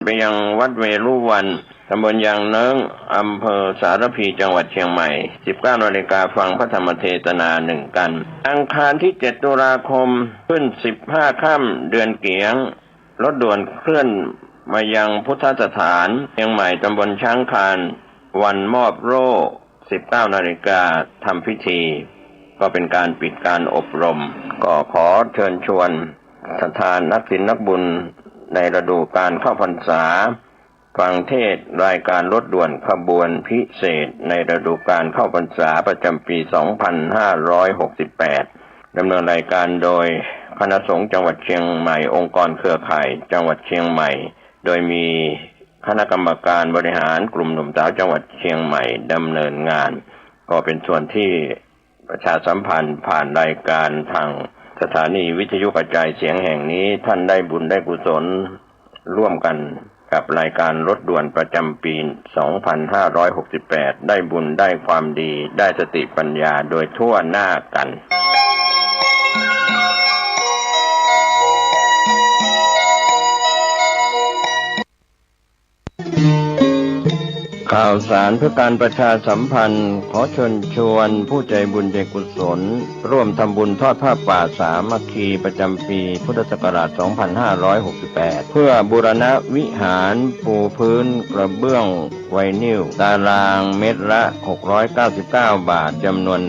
ไปยังวัดเวรุวันตำบลยางเนิ้งอำเภอสารพีจังหวัดเชียงใหม่ 19 นาฬิกาฟังพระธรรมเทศนา1 กันอังคารที่ 7 ตุลาคมขึ้น 15 ค่ำเดือนเกียงรถด่วนเคลื่อนมายังพุทธสถานเชียงใหม่ตำบลช้างคานวันมอบโล่ 19 นาฬิกาทำพิธีก็เป็นการปิดการอบรมก็ขอเชิญชวนศรัทธานักศีลนักบุญในฤดูการเข้าพรรษาฟังเทศรายการรถด่วนขบวนพิเศษในฤดูการเข้าพรรษาประจำปี 2568 ดำเนินรายการโดยคณะสงฆ์จังหวัดเชียงใหม่องค์กรเครือข่ายจังหวัดเชียงใหม่โดยมีคณะกรรมการบริหารกลุ่มหนุ่มสาวจังหวัดเชียงใหม่ดำเนินงานก็เป็นส่วนที่ประชาสัมพันธ์ผ่านรายการทางสถานีวิทยุกระจายเสียงแห่งนี้ท่านได้บุญได้กุศลร่วมกันกับรายการรถด่วนประจำปี 2568 ได้บุญได้ความดีได้สติปัญญาโดยทั่วหน้ากันข่าวสารเพื่อการประชาสัมพันธ์ขอเชิญชวนผู้ใจบุญใจกุศลร่วมทำบุญทอดผ้าป่าสามัคคีประจำปีพุทธศักราช 2568 เพื่อบูรณะวิหารปูพื้นกระเบื้องไวนิลตารางเมตรละ 699 บาทจำนวน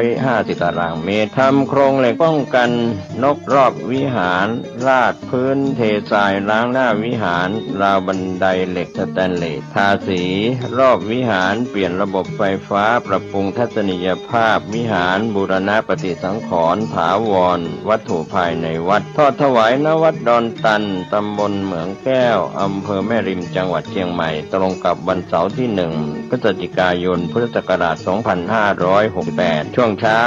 150 ตารางเมตรทำโครงเหล็กป้องกันนกรอบวิหารราดพื้นเททรายล้างหน้าวิหารราวบันไดเหล็กสแตนเลสทาสีรอบวิหารเปลี่ยนระบบไฟฟ้าปรับปรุงทัศนียภาพวิหารบูรณะปฏิสังขรณ์ถาวรวัตถุภายในวัดทอดถวายณวัดดอนตันตำบลเหมืองแก้วอำเภอแม่ริมจังหวัดเชียงใหม่ตรงกับวันเสาร์ที่ 1 พฤศจิกายนพุทธศักราช 2568 ช่วงเช้า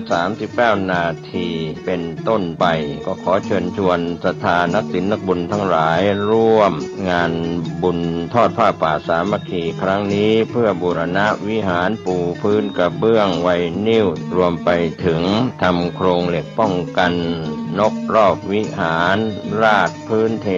9:39 นาทีเป็นต้นไปก็ขอเชิญชวนศรัทธานักศีลนักบุญทั้งหลายร่วมงานบุญทอดผ้าป่าสามัคคีครั้งนี้เพื่อบูรณะวิหารปูพื้นกระเบื้องไวนิลรวมไปถึงทำโครงเหล็กป้องกันนกรอบวิหารราดพื้นเท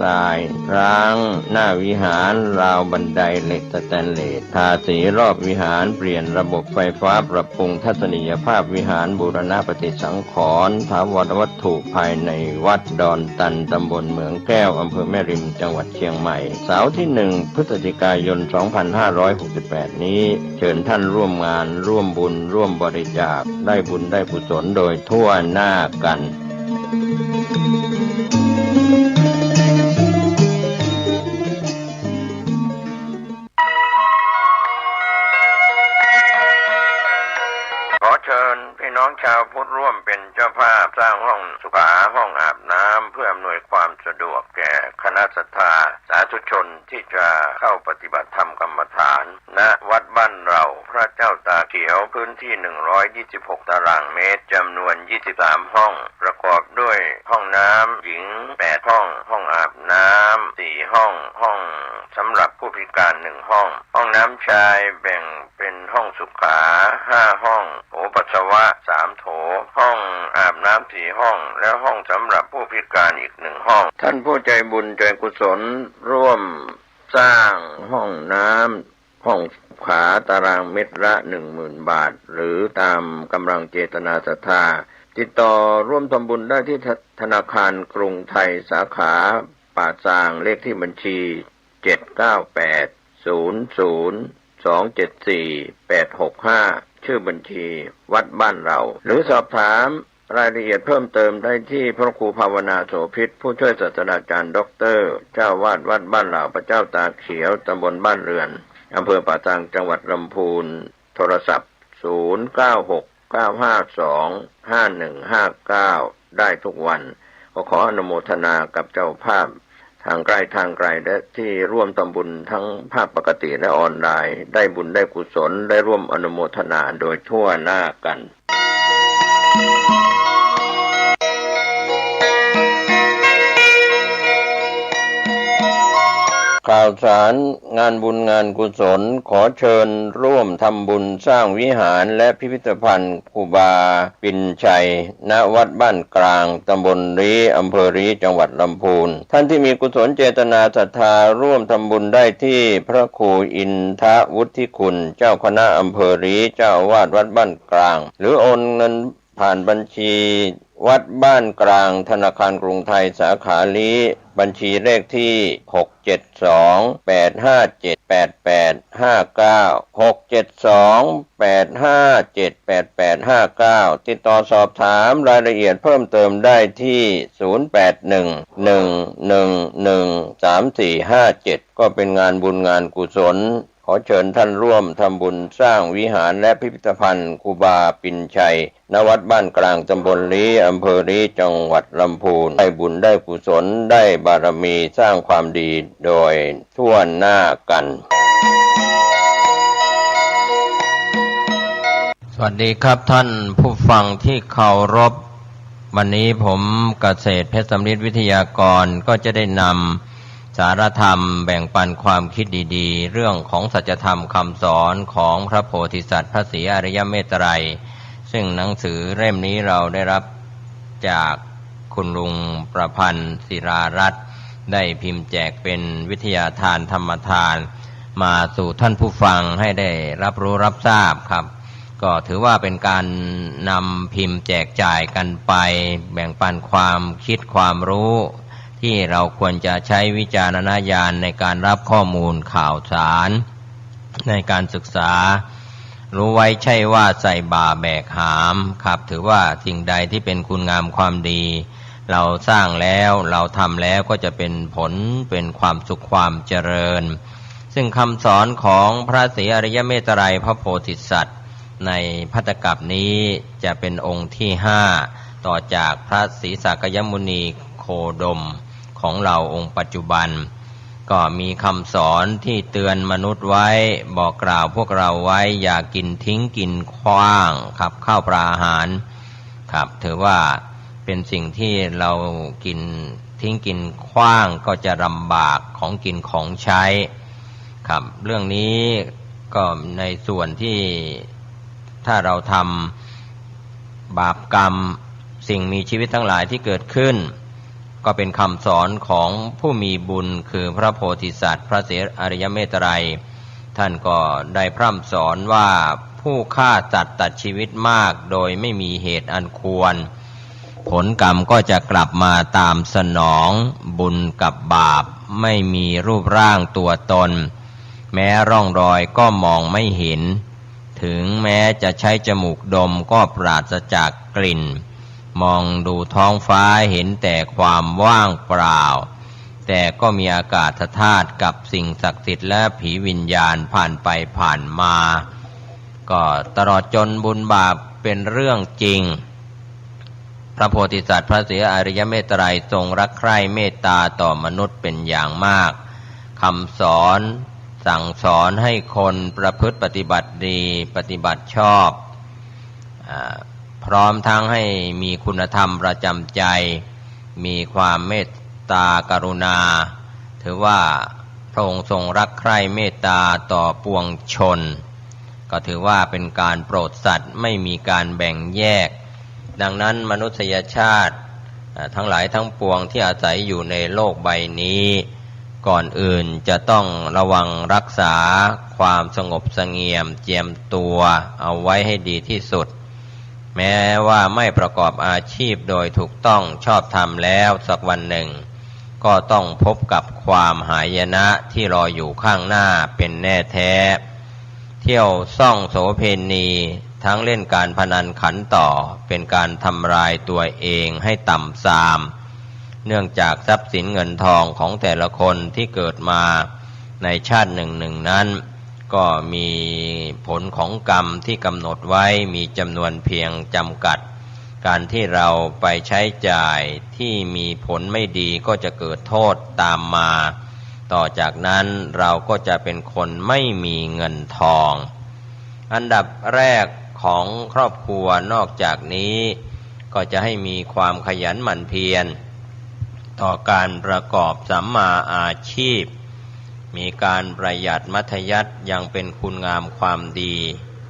ทรายล้างหน้าวิหารราวบันไดเหล็กสแตนเลสทาสีรอบวิหารเปลี่ยนระบบไฟฟ้าปรับปรุงทัศนียภาพวิหารบูรณะปฏิสังขรณ์ถาวรวัตถุภายในวัดดอนตันตำบลเหมืองแก้วอำเภอแม่ริมจังหวัดเชียงใหม่เสาร์ที่ 1 พฤศจิกายน 2568 นี้เชิญท่านร่วมงานร่วมบุญร่วมบริจาคได้บุญได้กุศลโดยทั่วหน้ากันขอเชิญพี่น้องชาวพุทธร่วมเป็นเจ้าภาพสร้างห้องสุขาห้องอาบน้ำเพื่ออำนวยความสะดวกแก่คณะศรัทธาสาธุชนที่จะเข้าปฏิบัติธรรมกรรมฐานณวัดบ้านเราพระเจ้าตาเขียวพื้นที่126ตารางเมตรจำนวน23ห้องประกอบด้วยห้องน้ำหญิง8ห้องห้องอาบน้ำ4ห้องห้องสำหรับผู้พิการ1ห้องห้องน้ำชายแบ่งเป็นห้องสุขา5ห้องโถปัสสาวะ3โถห้องอาบน้ำ4ห้องและห้องสำหรับผู้พิการอีก1ห้องท่านผู้ใจบุญใจกุศลร่วมสร้างห้องน้ำห้องขาตารางเมตรละ 10,000 บาทหรือตามกำลังเจตนาศรัทธาติดต่อร่วมทำบุญได้ที่ธนาคารกรุงไทยสาขาป่าซางเลขที่บัญชี79800274865ชื่อบัญชีวัดบ้านเราหรือสอบถามรายละเอียดเพิ่มเติมได้ที่พระครูภาวนาโสภิตผู้ช่วยศาสตราจารย์ด็อกเตอร์เจ้าวาดวัดบ้านเราพระเจ้าตาเขียวตำบลบ้านเรือนอำเภอป่าซางจังหวัดลำพูนโทรศัพท์0969525159ได้ทุกวันขออนุโมทนากับเจ้าภาพทางไกลทางไกลและที่ร่วมทำบุญทั้งภาพปกติและออนไลน์ได้บุญได้กุศลได้ร่วมอนุโมทนาโดยทั่วหน้ากัน ข ข่าวสารงานบุญงานกุศลขอเชิญร่วมทำบุญสร้างวิหารและพิพิธภัณฑ์ครูบาปิ่นชัยณวัดบ้านกลางตำบลรีอำเภอรีจังหวัดลำพูนท่านที่มีกุศลเจตนาศรัทธาร่วมทำบุญได้ที่พระครูอินทวุฒิคุณเจ้าคณะอำเภอรีเจ้าอาวาสวัดบ้านกลางหรือโอนเงินผ่านบัญชีวัดบ้านกลางธนาคารกรุงไทยสาขาลีบัญชีเลขที่672857859ติดต่อสอบถามรายละเอียดเพิ่มเติมได้ที่0811113457ก็เป็นงานบุญงานกุศลขอเชิญท่านร่วมทำบุญสร้างวิหารและพิพิธภัณฑ์ครูบาปิ่นชัยณวัดบ้านกลางตำบลลีอำเภอลีจังหวัดลำพูนได้บุญได้กุศลได้บารมีสร้างความดีโดยทั่วหน้ากันสวัสดีครับท่านผู้ฟังที่เคารพวันนี้ผมเกษตรเพชรสำริดวิทยากรก็จะได้นำสารธรรมแบ่งปันความคิดดีๆเรื่องของสัจธรรมคำสอนของพระโพธิสัตว์พระศรีอริยเมตไตรซึ่งหนังสือเล่มนี้เราได้รับจากคุณลุงประพันธ์ศิรารัตน์ได้พิมพ์แจกเป็นวิทยาทานธรรมทานมาสู่ท่านผู้ฟังให้ได้รับรู้รับทราบครับก็ถือว่าเป็นการนำพิมพ์แจกจ่ายกันไปแบ่งปันความคิดความรู้ที่เราควรจะใช้วิจารณญาณในการรับข้อมูลข่าวสารในการศึกษารู้ไว้ใช่ว่าใส่บ่าแบกหามครับถือว่าสิ่งใดที่เป็นคุณงามความดีเราสร้างแล้วเราทำแล้วก็จะเป็นผลเป็นความสุขความเจริญซึ่งคำสอนของพระศรีอริยเมตไตรพระโพธิสัตว์ในภัตตกัปนี้จะเป็นองค์ที่5ต่อจากพระศรีสักยมุนีโคดมของเราองค์ปัจจุบันก็มีคำสอนที่เตือนมนุษย์ไว้บอกกล่าวพวกเราไว้อย่ากินทิ้งกินขว้างครับข้าวปลาอาหารครับถือว่าเป็นสิ่งที่เรากินทิ้งกินขว้างก็จะลำบากของกินของใช้ครับเรื่องนี้ก็ในส่วนที่ถ้าเราทำบาปกรรมสิ่งมีชีวิตทั้งหลายที่เกิดขึ้นก็เป็นคำสอนของผู้มีบุญคือพระโพธิสัตว์พระศรีอริยเมตไตรท่านก็ได้พร่ำสอนว่าผู้ฆ่าสัตว์ตัดชีวิตมากโดยไม่มีเหตุอันควรผลกรรมก็จะกลับมาตามสนองบุญกับบาปไม่มีรูปร่างตัวตนแม้ร่องรอยก็มองไม่เห็นถึงแม้จะใช้จมูกดมก็ปราศจากกลิ่นมองดูท้องฟ้าเห็นแต่ความว่างเปล่าแต่ก็มีอากาศธาตุกับสิ่งศักดิ์สิทธิ์และผีวิญญาณผ่านไปผ่านมาก็ตลอดจนบุญบาปเป็นเรื่องจริงพระโพธิสัตว์พระศรีอริยเมตไตรทรงรักใคร่เมตตาต่อมนุษย์เป็นอย่างมากคำสอนสั่งสอนให้คนประพฤติปฏิบัติดีปฏิบัติชอบพร้อมทั้งให้มีคุณธรรมประจำใจมีความเมตตากรุณาถือว่าพระองค์ทรงรักใคร่เมตตาต่อปวงชนก็ถือว่าเป็นการโปรดสัตว์ไม่มีการแบ่งแยกดังนั้นมนุษยชาติทั้งหลายทั้งปวงที่อาศัยอยู่ในโลกใบนี้ก่อนอื่นจะต้องระวังรักษาความสงบเสงี่ยมเจียมตัวเอาไว้ให้ดีที่สุดแม้ว่าไม่ประกอบอาชีพโดยถูกต้องชอบธรรมแล้วสักวันหนึ่งก็ต้องพบกับความหายนะที่รออยู่ข้างหน้าเป็นแน่แท้เที่ยวซ่องโสเภณีทั้งเล่นการพนันขันต่อเป็นการทำลายตัวเองให้ต่ำทรามเนื่องจากทรัพย์สินเงินทองของแต่ละคนที่เกิดมาในชาติหนึ่งนั้นก็มีผลของกรรมที่กำหนดไว้มีจำนวนเพียงจำกัดการที่เราไปใช้จ่ายที่มีผลไม่ดีก็จะเกิดโทษตามมาต่อจากนั้นเราก็จะเป็นคนไม่มีเงินทองอันดับแรกของครอบครัวนอกจากนี้ก็จะให้มีความขยันหมั่นเพียรต่อการประกอบสัมมาอาชีพ มีการประหยัดมัธยัสถ์ยังเป็นคุณงามความดี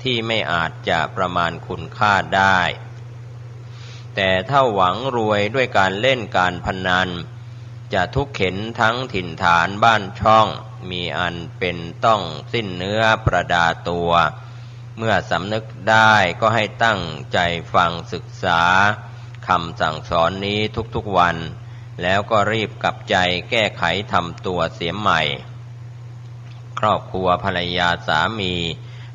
ที่ไม่อาจจะประมาณคุณค่าได้แต่ถ้าหวังรวยด้วยการเล่นการพนันจะทุกข์เข็ญทั้งถิ่นฐานบ้านช่องมีอันเป็นต้องสิ้นเนื้อประดาตัวเมื่อสำนึกได้ก็ให้ตั้งใจฟังศึกษาคำสั่งสอนนี้ทุกๆวันแล้วก็รีบกลับใจแก้ไขทำตัวเสียใหม่ครอบครัวภรรยาสามี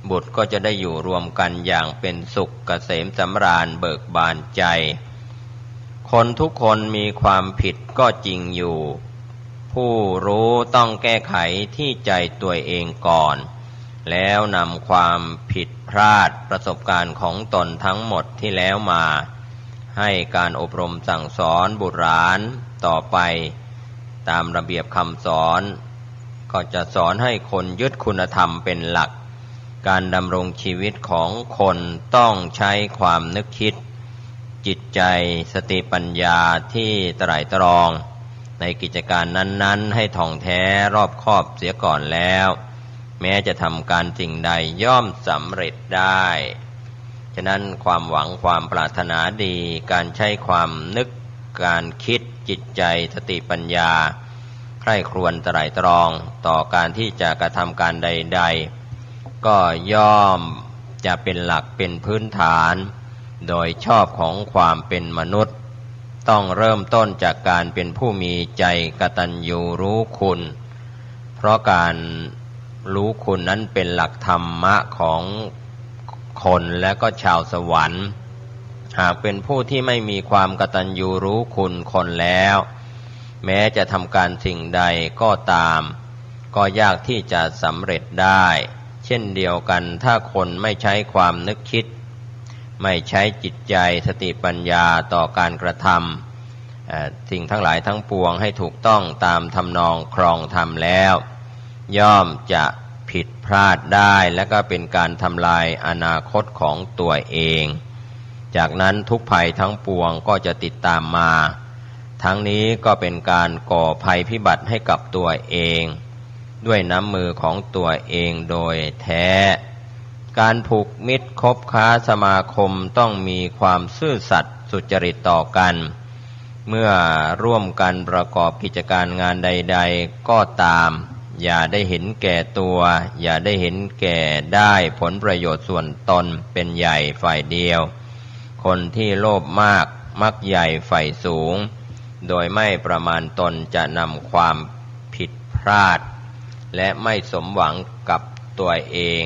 บุตรก็จะได้อยู่รวมกันอย่างเป็นสุขเกษมสำราญเบิกบานใจคนทุกคนมีความผิดก็จริงอยู่ผู้รู้ต้องแก้ไขที่ใจตัวเองก่อนแล้วนำความผิดพลาดประสบการณ์ของตนทั้งหมดที่แล้วมาให้การอบรมสั่งสอนบุตรหลานต่อไปตามระเบียบคำสอนก็จะสอนให้คนยึดคุณธรรมเป็นหลักการดำรงชีวิตของคนต้องใช้ความนึกคิดจิตใจสติปัญญาที่ไตร่ตรองในกิจการนั้นๆให้ท่องแท้รอบคอบเสียก่อนแล้วแม้จะทำการสิ่งใดย่อมสำเร็จได้ฉะนั้นความหวังความปรารถนาดีการใช้ความนึกการคิดจิตใจสติปัญญาใคร่ครวญไตร่ตรองต่อการที่จะกระทำการใดๆก็ย่อมจะเป็นหลักเป็นพื้นฐานโดยชอบของความเป็นมนุษย์ต้องเริ่มต้นจากการเป็นผู้มีใจกตัญญูรู้คุณเพราะการรู้คุณนั้นเป็นหลักธรรมะของคนและก็ชาวสวรรค์หากเป็นผู้ที่ไม่มีความกตัญญูรู้คุณคนแล้วแม้จะทำการสิ่งใดก็ตามก็ยากที่จะสำเร็จได้เช่นเดียวกันถ้าคนไม่ใช้ความนึกคิดไม่ใช้จิตใจสติปัญญาต่อการกระทำสิ่งทั้งหลายทั้งปวงให้ถูกต้องตามทำนองครองธรรมแล้วย่อมจะผิดพลาดได้และก็เป็นการทำลายอนาคตของตัวเองจากนั้นทุกภัยทั้งปวงก็จะติดตามมาทั้งนี้ก็เป็นการก่อภัยพิบัติให้กับตัวเองด้วยน้ำมือของตัวเองโดยแท้การผูกมิตรคบค้าสมาคมต้องมีความซื่อสัตย์สุจริตต่อกันเมื่อร่วมกันประกอบกิจการงานใดๆก็ตามอย่าได้เห็นแก่ตัวอย่าได้เห็นแก่ได้ผลประโยชน์ส่วนตนเป็นใหญ่ฝ่ายเดียวคนที่โลภมากมักใหญ่ฝ่ายสูงโดยไม่ประมาณตนจะนำความผิดพลาดและไม่สมหวังกับตัวเอง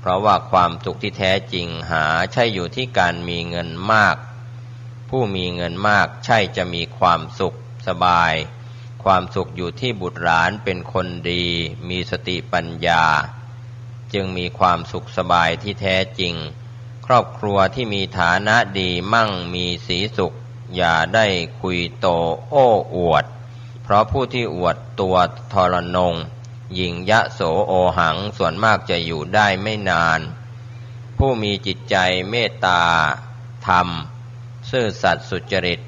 เพราะว่าความสุขที่แท้จริงหาใช่อยู่ที่การมีเงินมากผู้มีเงินมากใช่จะมีความสุขสบายความสุขอยู่ที่บุตรหลานเป็นคนดีมีสติปัญญาจึงมีความสุขสบายที่แท้จริงครอบครัวที่มีฐานะดีมั่งมีสีสุขอย่าได้คุยโตโอ้อวดเพราะผู้ที่อวดตัวทรนงหยิ่งยะโสโอหังส่วนมากจะอยู่ได้ไม่นานผู้มีจิตใจเมตตาธรรมซื่อสัตย์สุจริต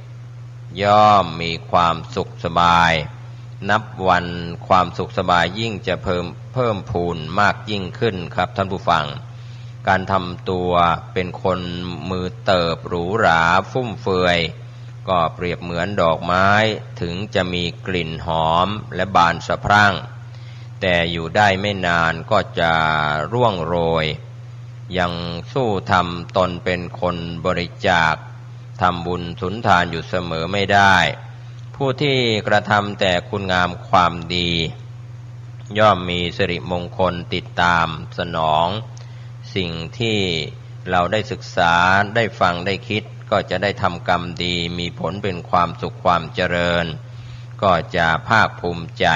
ย่อมมีความสุขสบายนับวันความสุขสบายยิ่งจะเพิ่มพูนมากยิ่งขึ้นครับท่านผู้ฟังการทำตัวเป็นคนมือเติบหรูหราฟุ่มเฟือยก็เปรียบเหมือนดอกไม้ถึงจะมีกลิ่นหอมและบานสะพรั่งแต่อยู่ได้ไม่นานก็จะร่วงโรยยังสู้ทำตนเป็นคนบริจาคทำบุญสุนทานอยู่เสมอไม่ได้ผู้ที่กระทำแต่คุณงามความดีย่อมมีสิริมงคลติดตามสนองสิ่งที่เราได้ศึกษาได้ฟังได้คิดก็จะได้ทำกรรมดีมีผลเป็นความสุขความเจริญก็จะภาคภูมิใจ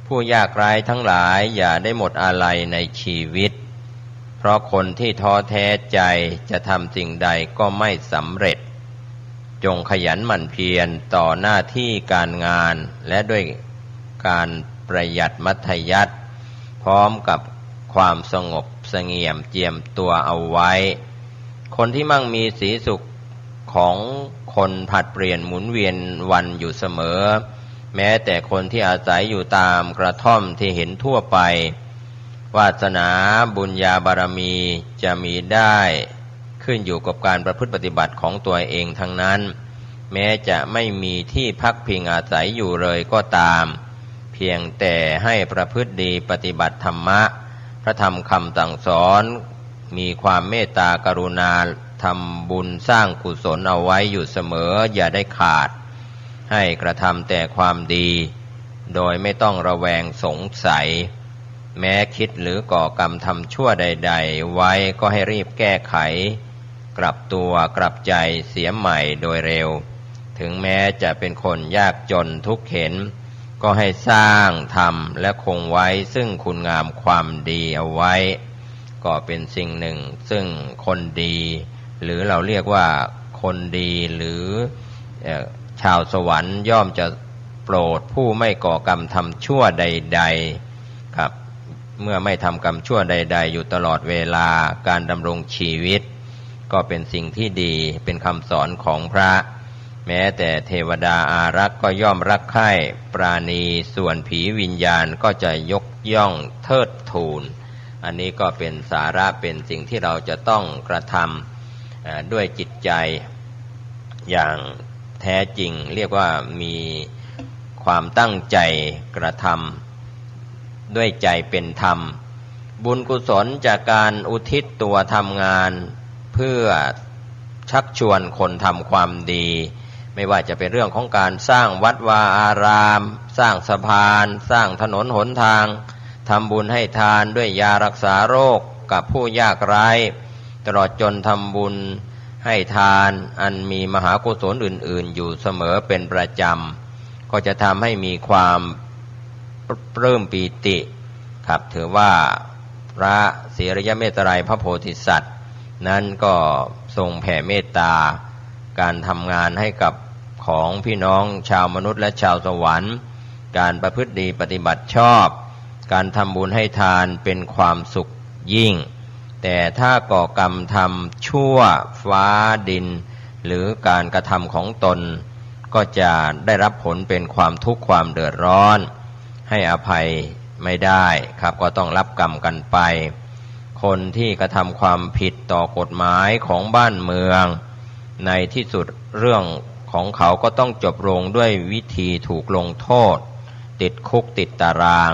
ผู้ยากไร้ทั้งหลายอย่าได้หมดอาลัยในชีวิตเพราะคนที่ท้อแท้ใจจะทำสิ่งใดก็ไม่สำเร็จจงขยันหมั่นเพียรต่อหน้าที่การงานและด้วยการประหยัดมัธยัสถ์พร้อมกับความสงบเสงี่ยมเจียมตัวเอาไว้คนที่มั่งมีสีสุขของคนผลัดเปลี่ยนหมุนเวียนวันอยู่เสมอ แม้แต่คนที่อาศัยอยู่ตามกระท่อมที่เห็นทั่วไปวาสนาบุญญาบารมีจะมีได้ขึ้นอยู่กับการประพฤติปฏิบัติของตัวเองทั้งนั้นแม้จะไม่มีที่พักพิงอาศัยอยู่เลยก็ตามเพียงแต่ให้ประพฤติดีปฏิบัติธรรมะพระธรรมคำสั่งสอนมีความเมตตากรุณาทำบุญสร้างกุศลเอาไว้อยู่เสมออย่าได้ขาดให้กระทำแต่ความดีโดยไม่ต้องระแวงสงสัยแม้คิดหรือก่อกรรมทำชั่วใดๆไว้ก็ให้รีบแก้ไขกลับตัวกลับใจเสียใหม่โดยเร็วถึงแม้จะเป็นคนยากจนทุกข์เข็ญก็ให้สร้างทำและคงไว้ซึ่งคุณงามความดีเอาไว้ก็เป็นสิ่งหนึ่งซึ่งคนดีหรือเราเรียกว่าคนดีหรือชาวสวรรค์ย่อมจะโปรดผู้ไม่ก่อกรรมทำชั่วใดๆครับเมื่อไม่ทำกรรมชั่วใดๆอยู่ตลอดเวลาการดำรงชีวิตก็เป็นสิ่งที่ดีเป็นคำสอนของพระแม้แต่เทวดาอารักษ์ก็ย่อมรักใคร่ปราณีส่วนผีวิญญาณก็จะยกย่องเทิดทูนอันนี้ก็เป็นสาระเป็นสิ่งที่เราจะต้องกระทำด้วยจิตใจอย่างแท้จริงเรียกว่ามีความตั้งใจกระทำด้วยใจเป็นธรรมบุญกุศลจากการอุทิศตัวทำงานเพื่อชักชวนคนทำความดีไม่ว่าจะเป็นเรื่องของการสร้างวัดวาอารามสร้างสะพานสร้างถนนหนทางทำบุญให้ทานด้วยยารักษาโรคกับผู้ยากไร้ตลอดจนทำบุญให้ทานอันมีมหากุศลอื่นๆอยู่เสมอเป็นประจำก็จะทำให้มีความปลื้มปีติครับถือว่าพระศรีอริยเมตไตรพระโพธิสัตว์นั้นก็ทรงแผ่เมตตาการทำงานให้กับของพี่น้องชาวมนุษย์และชาวสวรรค์การประพฤติดีปฏิบัติชอบการทำบุญให้ทานเป็นความสุขยิ่งแต่ถ้าก่อกรรมทำชั่วฟ้าดินหรือการกระทำของตนก็จะได้รับผลเป็นความทุกข์ความเดือดร้อนให้อภัยไม่ได้ครับก็ต้องรับกรรมกันไปคนที่กระทำความผิดต่อกฎหมายของบ้านเมืองในที่สุดเรื่องของเขาก็ต้องจบลงด้วยวิธีถูกลงโทษติดคุกติดตาราง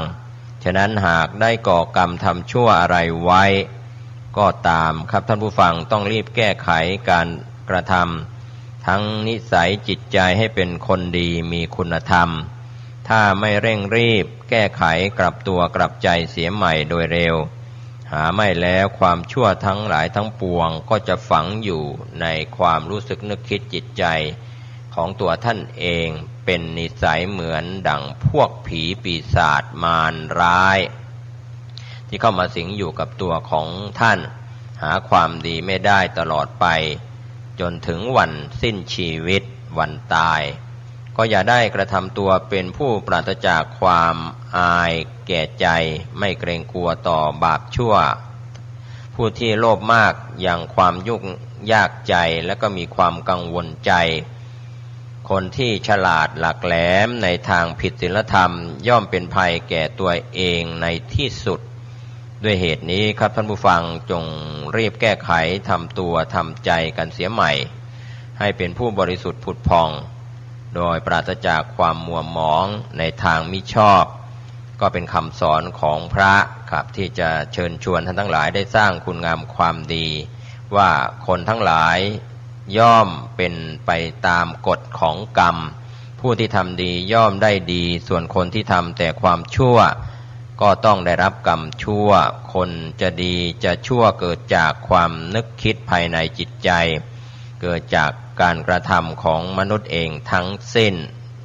ฉะนั้นหากได้ก่อกรรมทำชั่วอะไรไว้ก็ตามครับท่านผู้ฟังต้องรีบแก้ไขการกระทำทั้งนิสัยจิตใจให้เป็นคนดีมีคุณธรรมถ้าไม่เร่งรีบแก้ไขกลับตัวกลับใจเสียใหม่โดยเร็วหาไม่แล้วความชั่วทั้งหลายทั้งปวงก็จะฝังอยู่ในความรู้สึกนึกคิดจิตใจของตัวท่านเองเป็นนิสัยเหมือนดั่งพวกผีปีศาจมารร้ายที่เข้ามาสิงอยู่กับตัวของท่านหาความดีไม่ได้ตลอดไปจนถึงวันสิ้นชีวิตวันตายก็อย่าได้กระทำตัวเป็นผู้ปราศจากความอายแก่ใจไม่เกรงกลัวต่อบาปชั่วผู้ที่โลภมากอย่างความยุ่งยากใจและก็มีความกังวลใจคนที่ฉลาดหลักแหลมในทางผิดศีลธรรมย่อมเป็นภัยแก่ตัวเองในที่สุดด้วยเหตุนี้ครับท่านผู้ฟังจงรีบแก้ไขทำตัวทำใจกันเสียใหม่ให้เป็นผู้บริสุทธิ์ผุดผ่องโดยปราศจากความมัวหมองในทางมิชอบก็เป็นคำสอนของพระครับที่จะเชิญชวนท่านทั้งหลายได้สร้างคุณงามความดีว่าคนทั้งหลายย่อมเป็นไปตามกฎของกรรมผู้ที่ทำดีย่อมได้ดีส่วนคนที่ทำแต่ความชั่วก็ต้องได้รับกรรมชั่วคนจะดีจะชั่วเกิดจากความนึกคิดภายในจิตใจเกิดจากการกระทำของมนุษย์เองทั้งสิ้น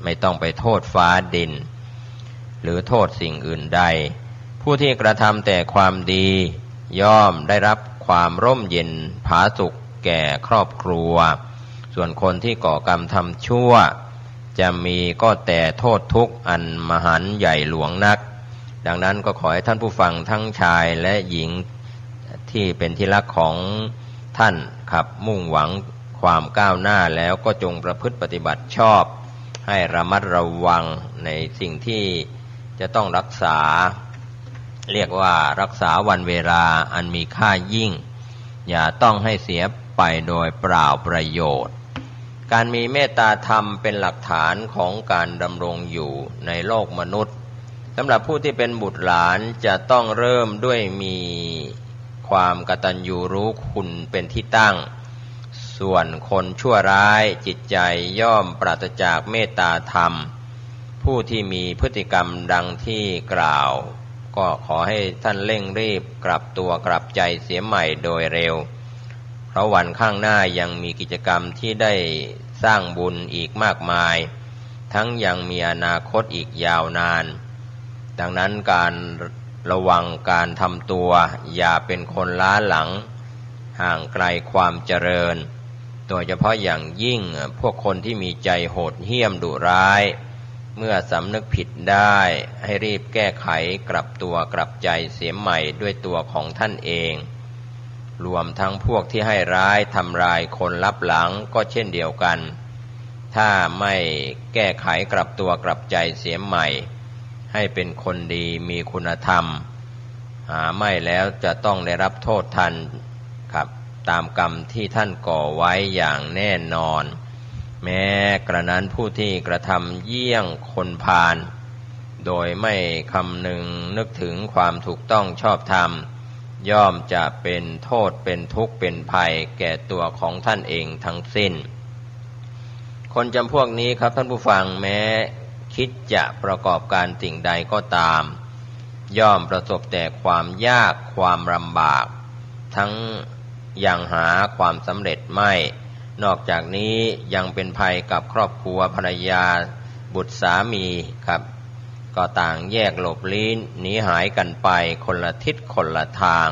ไม่ต้องไปโทษฟ้าดินหรือโทษสิ่งอื่นใดผู้ที่กระทำแต่ความดีย่อมได้รับความร่มเย็นผาสุกแก่ครอบครัวส่วนคนที่ก่อกรรมทำชั่วจะมีก็แต่โทษทุกข์อันมหันต์ใหญ่หลวงนักดังนั้นก็ขอให้ท่านผู้ฟังทั้งชายและหญิงที่เป็นที่รักของท่านครับมุ่งหวังความก้าวหน้าแล้วก็จงประพฤติปฏิบัติชอบ ให้ระมัดระวังในสิ่งที่จะต้องรักษาเรียกว่ารักษาวันเวลาอันมีค่ายิ่งอย่าต้องให้เสียไปโดยเปล่าประโยชน์การมีเมตตาธรรมเป็นหลักฐานของการดำรงอยู่ในโลกมนุษย์สำหรับผู้ที่เป็นบุตรหลานจะต้องเริ่มด้วยมีความกตัญญูรู้คุณเป็นที่ตั้งส่วนคนชั่วร้ายจิตใจย่อมปราศจากเมตตาธรรมผู้ที่มีพฤติกรรมดังที่กล่าวก็ขอให้ท่านเร่งรีบกลับตัวกลับใจเสียใหม่โดยเร็วเพราะวันข้างหน้ายังมีกิจกรรมที่ได้สร้างบุญอีกมากมายทั้งยังมีอนาคตอีกยาวนานดังนั้นการระวังการทำตัวอย่าเป็นคนล้าหลังห่างไกลความเจริญโดยเฉพาะอย่างยิ่งพวกคนที่มีใจโหดเหี้ยมดุร้ายเมื่อสำนึกผิดได้ให้รีบแก้ไขกลับตัวกลับใจเสียใหม่ด้วยตัวของท่านเองรวมทั้งพวกที่ให้ร้ายทำลายคนลับหลังก็เช่นเดียวกันถ้าไม่แก้ไขกลับตัวกลับใจเสียใหม่ให้เป็นคนดีมีคุณธรรมหาไม่แล้วจะต้องได้รับโทษทันครับตามกรรมที่ท่านก่อไว้อย่างแน่นอนแม้กระนั้นผู้ที่กระทำเยี่ยงคนพาลโดยไม่คำนึงนึกถึงความถูกต้องชอบธรรมย่อมจะเป็นโทษเป็นทุกข์เป็นภัยแก่ตัวของท่านเองทั้งสิ้นคนจำพวกนี้ครับท่านผู้ฟังแม้คิดจะประกอบการสิ่งใดก็ตามย่อมประสบแต่ความยากความลำบากทั้งยังหาความสำเร็จไม่นอกจากนี้ยังเป็นภัยกับครอบครัวภรรยาบุตรสามีครับก็ต่างแยกหลบลี้หนีหายกันไปคนละทิศคนละทาง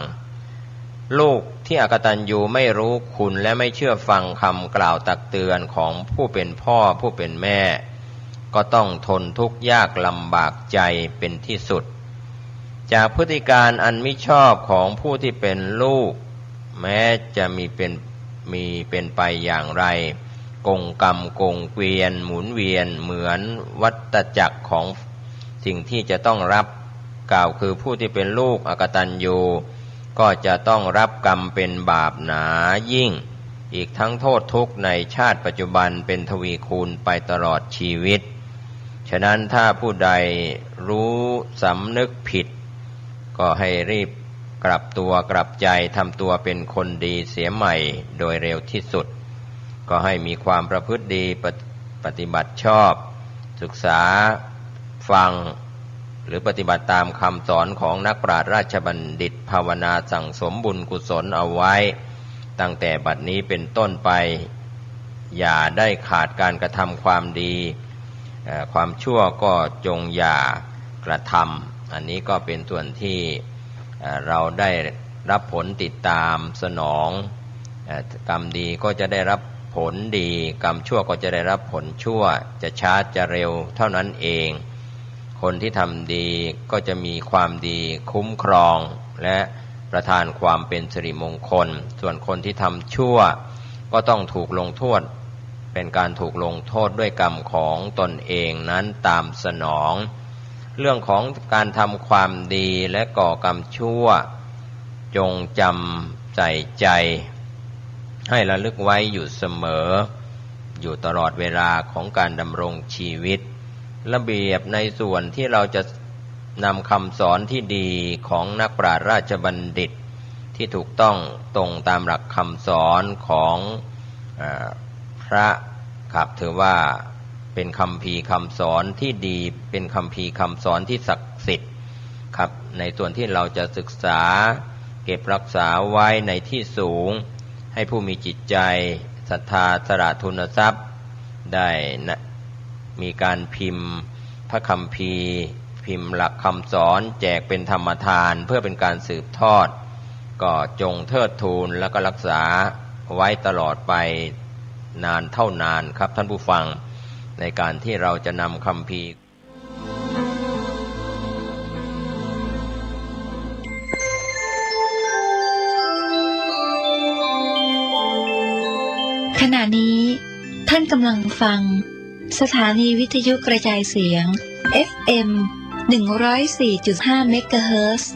ลูกที่อกตัญญูไม่รู้คุณและไม่เชื่อฟังคำกล่าวตักเตือนของผู้เป็นพ่อผู้เป็นแม่ก็ต้องทนทุกข์ยากลำบากใจเป็นที่สุดจากพฤติการอันมิชอบของผู้ที่เป็นลูกแม้จะมีเป็นไปอย่างไรกงกรรมกงเกวียนหมุนเวียนเหมือนวัฏจักรของสิ่งที่จะต้องรับกล่าวคือผู้ที่เป็นลูกอกตัญญูก็จะต้องรับกรรมเป็นบาปหนายิ่งอีกทั้งโทษทุกข์ในชาติปัจจุบันเป็นทวีคูณไปตลอดชีวิตฉะนั้นถ้าผู้ใดรู้สำนึกผิดก็ให้รีบกลับตัวกลับใจทำตัวเป็นคนดีเสียใหม่โดยเร็วที่สุดก็ให้มีความประพฤติดีปฏิบัติชอบศึกษาฟังหรือปฏิบัติตามคำสอนของนักปราชญ์ราชบัณฑิตภาวนาสั่งสมบุญกุศลเอาไว้ตั้งแต่บัดนี้เป็นต้นไปอย่าได้ขาดการกระทำความดีความชั่วก็จงอย่ากระทำอันนี้ก็เป็นส่วนที่เราได้รับผลติดตามสนองกรรมดีก็จะได้รับผลดีกรรมชั่วก็จะได้รับผลชั่วจะช้าจะเร็วเท่านั้นเองคนที่ทำดีก็จะมีความดีคุ้มครองและประทานความเป็นสิริมงคลส่วนคนที่ทำชั่วก็ต้องถูกลงโทษเป็นการถูกลงโทษด้วยกรรมของตนเองนั้นตามสนองเรื่องของการทำความดีและก่อกรรมชั่วจงจำใส่ใจให้ระลึกไว้อยู่เสมออยู่ตลอดเวลาของการดำรงชีวิตระเบียบในส่วนที่เราจะนำคำสอนที่ดีของนักปราชญ์ราชบัณฑิตที่ถูกต้องตรงตามหลักคำสอนของพระครับถือว่าเป็นคัมภีร์คำสอนที่ดีเป็นคัมภีร์คำสอนที่ศักดิ์สิทธิ์ครับในส่วนที่เราจะศึกษาเก็บรักษาไว้ในที่สูงให้ผู้มีจิตใจศรัทธาสละทุนทรัพย์ได้มีการพิมพ์พระคัมภีร์พิมพ์หลักคำสอนแจกเป็นธรรมทานเพื่อเป็นการสืบทอดก็จงเทิดทูนแล้วก็รักษาไว้ตลอดไปนานเท่านานครับท่านผู้ฟังในการที่เราจะนำคัมภีร์ ขณะนี้ท่านกำลังฟัง สถานีวิทยุกระจายเสียง FM 104.5 เมกะเฮิรตซ์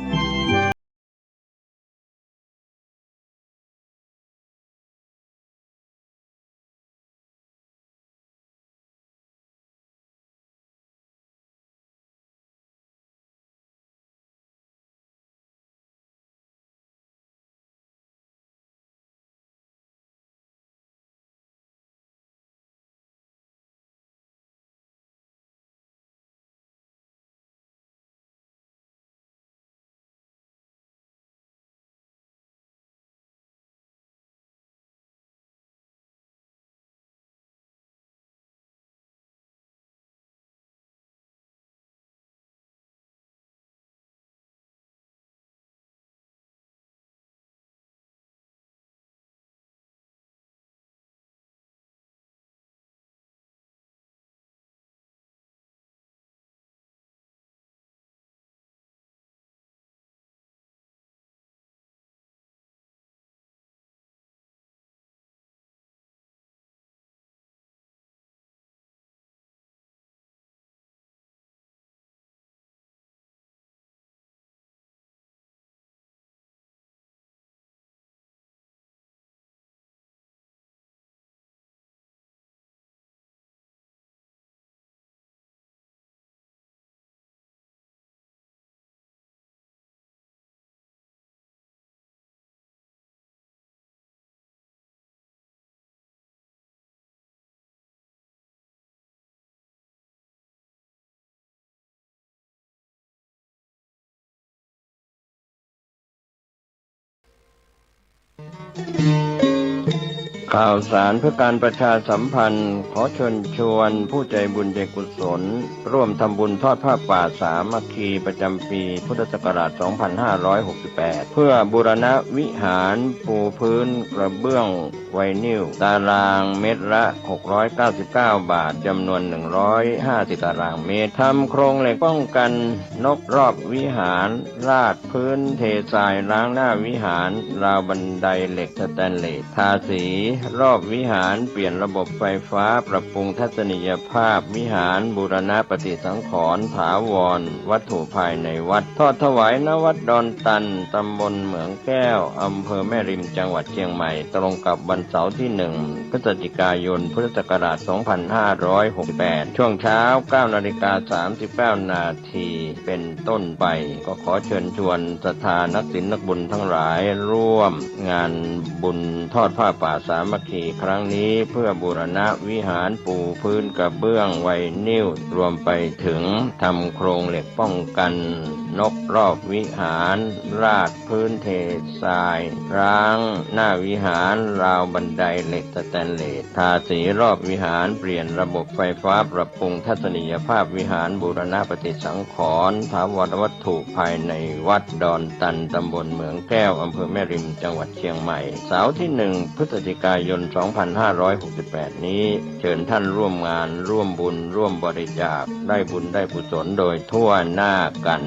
ข่าวสารเพื่อการประชาสัมพันธ์ขอเชิญชวนผู้ใจบุญใจกุศลร่วมทำบุญทอดผ้าป่าสามัคคีประจำปีพุทธศักราช 2568 เพื่อบูรณะวิหารปูพื้นกระเบื้องไวนิลตารางเมตรละ 699 บาทจำนวน 150 ตารางเมตรทำโครงเหล็กป้องกันนกรอบวิหารราดพื้นเททรายล้างหน้าวิหารราวบันไดเหล็กสแตนเลสทาสีรอบวิหารเปลี่ยนระบบไฟฟ้าปรับปรุงทัศนียภาพวิหารบูรณะปฏิสังขรณ์ถาวรวัตถุภายในวัดทอดถวายณวัดดอนตันตำบลเหมืองแก้วอำเภอแม่ริมจังหวัดเชียงใหม่ตรงกับวันเสาร์ที่ 1 พฤศจิกายนพุทธศักราช 2568 ช่วงเช้า 9:39 นาทีเป็นต้นไปก็ขอเชิญชวนศรัทธานักศีลนักบุญทั้งหลายร่วมงานบุญทอดผ้าป่าสามัคคีครั้งนี้เพื่อบูรณะวิหารปูพื้นกระเบื้องไวนิลรวมไปถึงทำโครงเหล็กป้องกันนกรอบวิหารราดพื้นเททรายร้างหน้าวิหารราวบันไดเหล็กสแตนเลสทาสีรอบวิหารเปลี่ยนระบบไฟฟ้าปรับปรุงทัศนียภาพวิหารบูรณะปฏิสังขรณ์ถาวรวัตถุภายในวัดดอนตันตำบลเหมืองแก้วอำเภอแม่ริมจังหวัดเชียงใหม่เสาร์ที่ 1 พฤศจิกายน 2568 นี้เชิญท่านร่วมงานร่วมบุญร่วมบริจาคได้บุญได้กุศลโดยทั่วหน้ากัน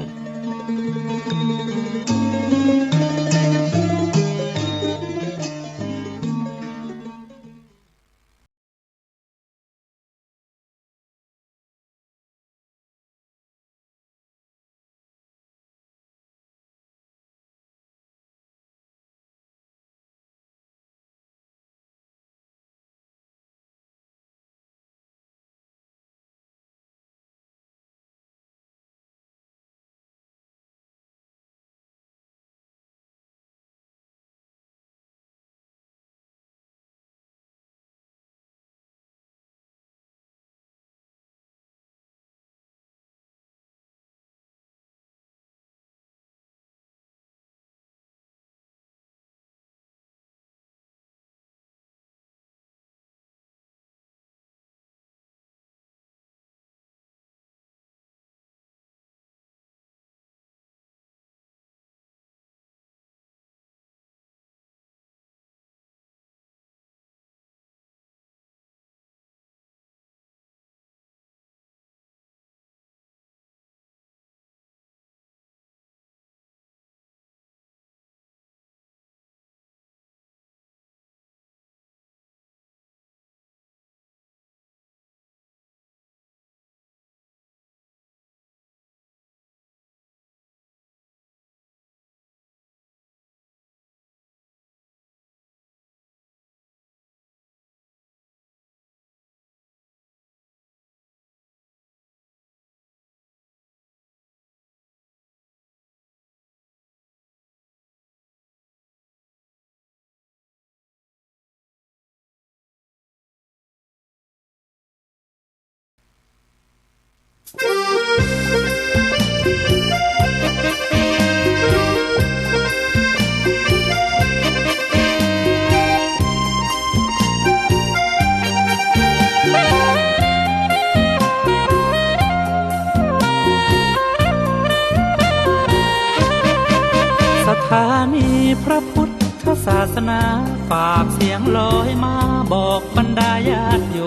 ถานีพระพุทธศาสนาฝากเสียงลอยมาบอกบรรดาญาติโย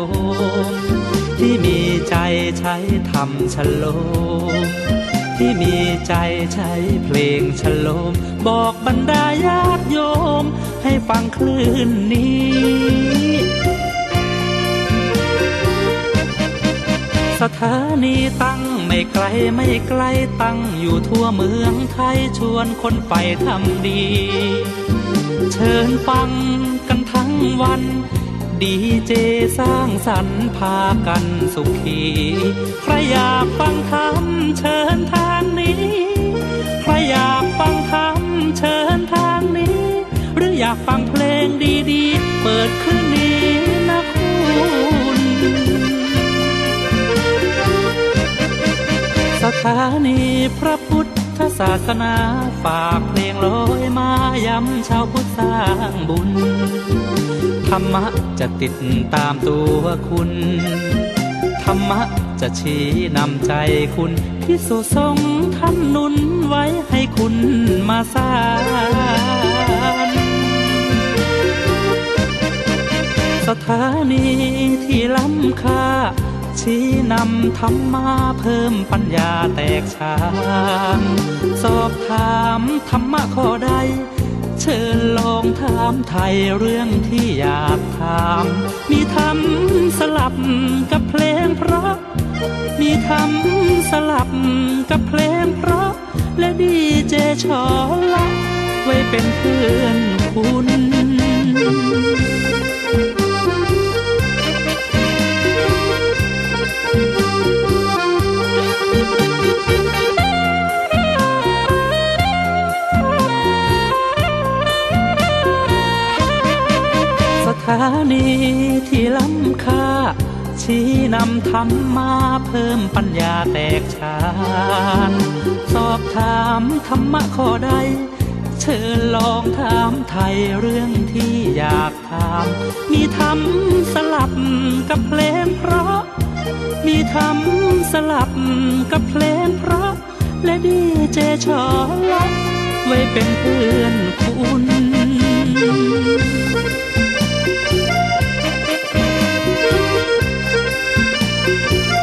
มที่มีใจใช้ธรรมชโลมที่มีใจใช้เพลงชโลมบอกบรรดาญาติโยมให้ฟังคลื่นนี้สถานีตั้งไม่ไกลไม่ไกลตั้งอยู่ทั่วเมืองไทยชวนคนไปทำดีเชิญฟังกันทั้งวันดีเจสร้างสรรค์พากันสุขีใครอยากฟังธรรมเชิญทางนี้ใครอยากฟังธรรมเชิญทางนี้หรืออยากฟังเพลงดีๆเปิดคลื่นนี้นะคุณสถานีพระพุทธศาสนาฝากเพลงลอยมาย้ำชาวพุทธสร้างบุญธรรมะจะติดตามตัวคุณธรรมะจะชี้นำใจคุณพิสุสงฆ์ท่านหนุนไว้ให้คุณมาสร้างสถานีที่ล้ำค่าชี้นำธรรมะเพิ่มปัญญาแตกฉานสอบถามธรรมะข้อใดเชิญลองถามไทยเรื่องที่อยากถามมีธรรมสลับกับเพลงเพราะมีธรรมสลับกับเพลงเพราะและดีเจชอละไว้เป็นเพื่อนคุณสถานีที่ล้ำค่าชี้นำธรรมะเพิ่มปัญญาแตกฉานสอบถามธรรมะข้อใดเชิญลองถามไทยเรื่องที่อยากถามมีธรรมสลับกับเพลงเพราะมีธรรมสลับกับเพลงเพราะและดีเจชอละไว้เป็นเพื่อนคุณ